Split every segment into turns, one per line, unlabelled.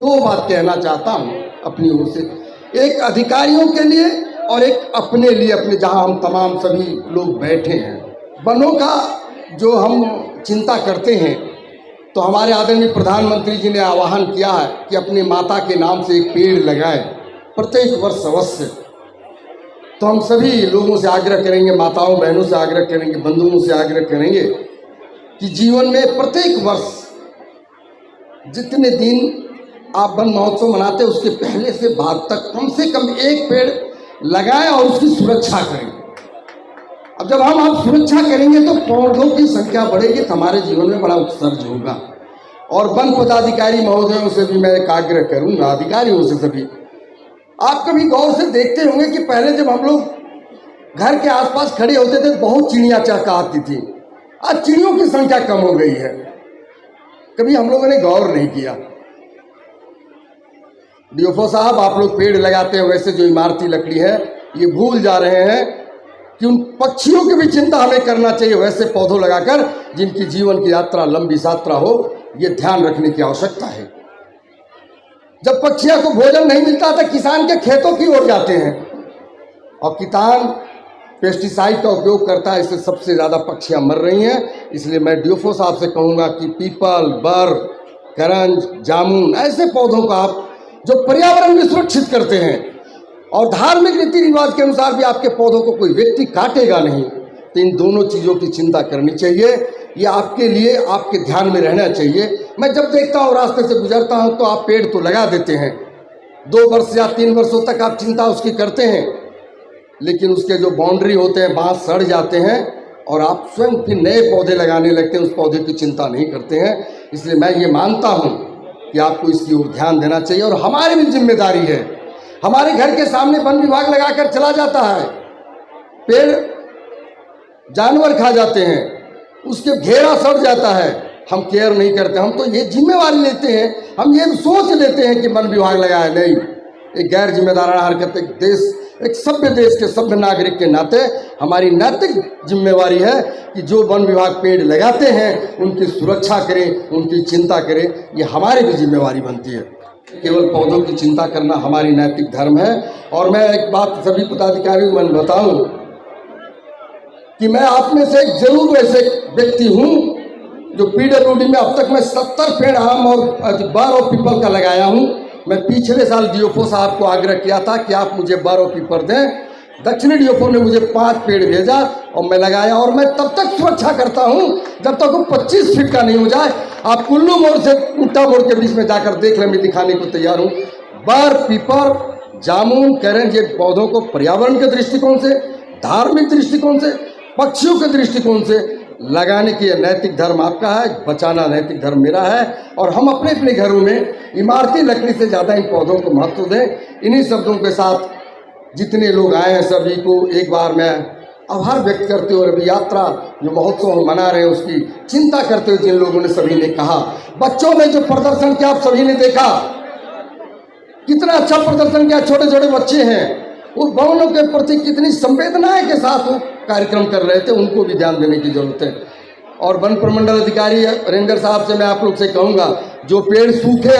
दो बात कहना चाहता हूँ अपनी ओर से, एक अधिकारियों के लिए और एक अपने लिए, अपने जहाँ हम तमाम सभी लोग बैठे हैं। वनों का जो हम चिंता करते हैं तो हमारे आदरणीय प्रधानमंत्री जी ने आह्वान किया है कि अपनी माता के नाम से एक पेड़ लगाएं प्रत्येक वर्ष अवश्य। तो हम सभी लोगों से आग्रह करेंगे, माताओं बहनों से आग्रह करेंगे, बंधुओं से आग्रह करेंगे कि जीवन में प्रत्येक वर्ष जितने दिन आप वन महोत्सव मनाते हैं उसके पहले से बाद तक कम से कम एक पेड़ लगाएं और उसकी सुरक्षा करें। अब जब हम आप सुरक्षा करेंगे तो पौधों की संख्या बढ़ेगी तो हमारे जीवन में बड़ा उत्सर्ज होगा। और वन पदाधिकारी महोदयों से भी मैं एक आग्रह करूंगा, अधिकारियों से सभी, आप कभी गौर से देखते होंगे कि पहले जब हम लोग घर के आसपास खड़े होते थे बहुत चिड़ियाँ चहचहाती थी, आज चिड़ियों की संख्या कम हो गई है। कभी हम लोगों ने गौर नहीं किया। डीएफओ साहब, आप लोग पेड़ लगाते हैं, वैसे जो इमारती लकड़ी है ये भूल जा रहे हैं कि उन पक्षियों की भी चिंता हमें करना चाहिए, वैसे पौधों लगाकर जिनकी जीवन की यात्रा लंबी यात्रा हो, ये ध्यान रखने की आवश्यकता है। जब पक्षियों को भोजन नहीं मिलता तो किसान के खेतों की ओर जाते हैं और किसान पेस्टिसाइड का उपयोग करता है, इससे सबसे ज़्यादा पक्षियाँ मर रही हैं। इसलिए मैं डीएफओ साहब से कहूँगा कि पीपल, बर, करंज, जामुन ऐसे पौधों का आप जो पर्यावरण भी सुरक्षित करते हैं और धार्मिक रीति रिवाज के अनुसार भी आपके पौधों को कोई व्यक्ति काटेगा नहीं, तो इन दोनों चीज़ों की चिंता करनी चाहिए। ये आपके लिए, आपके ध्यान में रहना चाहिए। मैं जब देखता हूँ, रास्ते से गुजरता हूँ, तो आप पेड़ तो लगा देते हैं, 2 वर्ष या 3 वर्षों तक आप चिंता उसकी करते हैं, लेकिन उसके जो बाउंड्री होते हैं बाँस सड़ जाते हैं और आप स्वयं फिर नए पौधे लगाने लगते हैं, उस पौधे की चिंता नहीं करते हैं। इसलिए मैं ये मानता हूँ कि आपको इसकी ओर ध्यान देना चाहिए और हमारी भी जिम्मेदारी है। हमारे घर के सामने वन विभाग लगाकर चला जाता है, पेड़ जानवर खा जाते हैं, उसके घेरा सड़ जाता है, हम केयर नहीं करते। हम तो ये जिम्मेवारी लेते हैं, हम ये सोच लेते हैं कि वन विभाग लगाया, नहीं। एक गैर जिम्मेदाराना हरकत एक सभ्य देश के सभ्य नागरिक के नाते हमारी नैतिक जिम्मेवारी है कि जो वन विभाग पेड़ लगाते हैं उनकी सुरक्षा करें, उनकी चिंता करें, ये हमारी भी जिम्मेवारी बनती है। केवल पौधों की चिंता करना हमारी नैतिक धर्म है। और मैं एक बात सभी पदाधिकारियों को बताऊं कि मैं आप में से जरूर ऐसे व्यक्ति हूं जो पीडब्ल्यूडी में अब तक मैं 70 पेड़ आम और बर और पीपल का लगाया हूं। मैं पिछले साल डीएफओ साहब को आग्रह किया था कि आप मुझे बर और पीपल दें। दक्षिणी डीएफओ ने मुझे 5 पेड़ भेजा और मैं लगाया, और मैं तब तक सुरक्षा करता हूं जब तक वो 25 फीट का नहीं हो जाए। आप कुल्लू मोड़ से उल्टा मोड़ के बीच में जाकर देख लें, मैं दिखाने को तैयार हूं। बर, पीपल, जामुन, करंज, ये पौधों को पर्यावरण के दृष्टिकोण से, धार्मिक दृष्टिकोण से, पक्षियों के दृष्टिकोण से लगाने की नैतिक धर्म आपका है, बचाना नैतिक धर्म मेरा है। और हम अपने अपने घरों में इमारती लकड़ी से ज़्यादा इन पौधों को महत्व दें। इन्हीं शब्दों के साथ जितने लोग आए हैं सभी को एक बार मैं आभार व्यक्त करते हुए, अभी यात्रा जो महोत्सव हम मना रहे हैं उसकी चिंता करते हुए जिन लोगों ने सभी ने कहा, बच्चों ने जो प्रदर्शन किया आप सभी ने देखा, कितना अच्छा प्रदर्शन किया। छोटे छोटे बच्चे हैं, उस वनों के प्रति कितनी संवेदनाएं के साथ वो कार्यक्रम कर रहे थे, उनको भी ध्यान देने की जरूरत है। और वन प्रमंडल अधिकारी रेंजर साहब से मैं आप लोग से कहूँगा, जो पेड़ सूखे,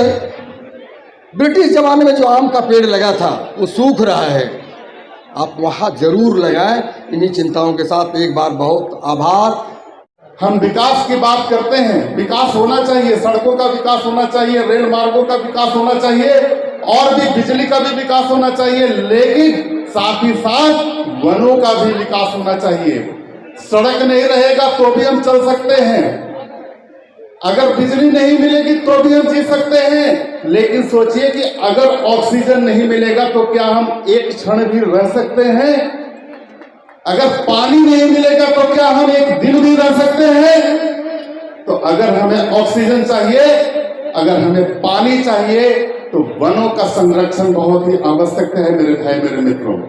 ब्रिटिश जमाने में जो आम का पेड़ लगा था वो सूख रहा है, आप वहाँ जरूर लगाएं। इन्हीं चिंताओं के साथ एक बार बहुत आभार।
हम विकास की बात करते हैं, विकास होना चाहिए, सड़कों का विकास होना चाहिए, रेल मार्गों का विकास होना चाहिए और भी बिजली का भी विकास होना चाहिए, लेकिन साथ ही साथ वनों का भी विकास होना चाहिए। सड़क नहीं रहेगा तो भी हम चल सकते हैं, अगर बिजली नहीं मिलेगी तो भी हम जी सकते हैं, लेकिन सोचिए कि अगर ऑक्सीजन नहीं मिलेगा तो क्या हम एक क्षण भी रह सकते हैं? अगर पानी नहीं मिलेगा तो क्या हम एक दिन भी रह सकते हैं? तो अगर हमें ऑक्सीजन चाहिए, अगर हमें पानी चाहिए, तो वनों का संरक्षण बहुत ही आवश्यक है मेरे भाई, मेरे मित्रों।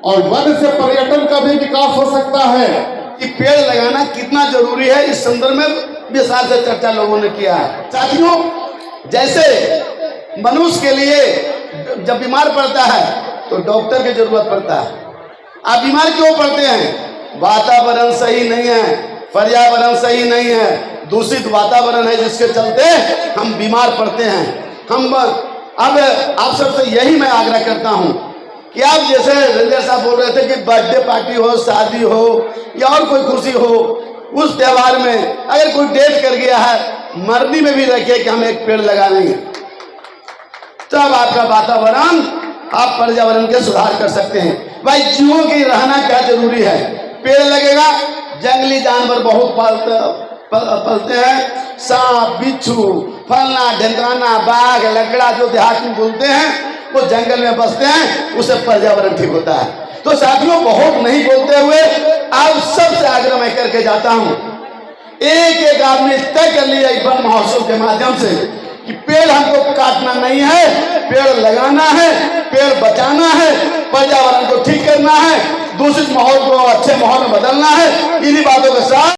और वन से पर्यटन का भी विकास हो सकता है
कि पेड़ लगाना कितना जरूरी है, इस संदर्भ में विस्तार से चर्चा लोगों ने किया है। साथियों, जैसे मनुष्य के लिए जब बीमार पड़ता है तो डॉक्टर की जरूरत पड़ता है। आप बीमार क्यों पड़ते हैं? वातावरण सही नहीं है, पर्यावरण सही नहीं है, दूषित वातावरण है जिसके चलते हम बीमार पड़ते हैं। हम अब आप सबसे यही मैं आग्रह करता हूं कि आप जैसे रंजन साहब बोल रहे थे कि बर्थडे पार्टी हो, शादी हो या और कोई खुशी हो, उस त्यौहार में अगर कोई डेट कर गया है, मरनी में भी रखिए कि हम एक पेड़ लगाएंगे, तब आपका वातावरण, आप पर्यावरण के सुधार कर सकते हैं। भाई जीवों की रहना क्या जरूरी है, पेड़ लगेगा, जंगली जानवर बहुत पलते हैं, सांप, बिच्छू, फलना ढेंकाना, बाघ, लकड़ा, जो देहात में बोलते हैं, वो जंगल में बसते हैं, उससे पर्यावरण ठीक होता है। तो साथियों, बहुत नहीं बोलते हुए आप सबसे आग्रह मैं करके जाता हूं, एक एक आदमी तय कर लिया इस वन महोत्सव के माध्यम से कि पेड़ हमको काटना नहीं है, पेड़ लगाना है, पेड़ बचाना है, पर्यावरण को ठीक करना है, दूषित माहौल को अच्छे माहौल में बदलना है। इन्हीं बातों के साथ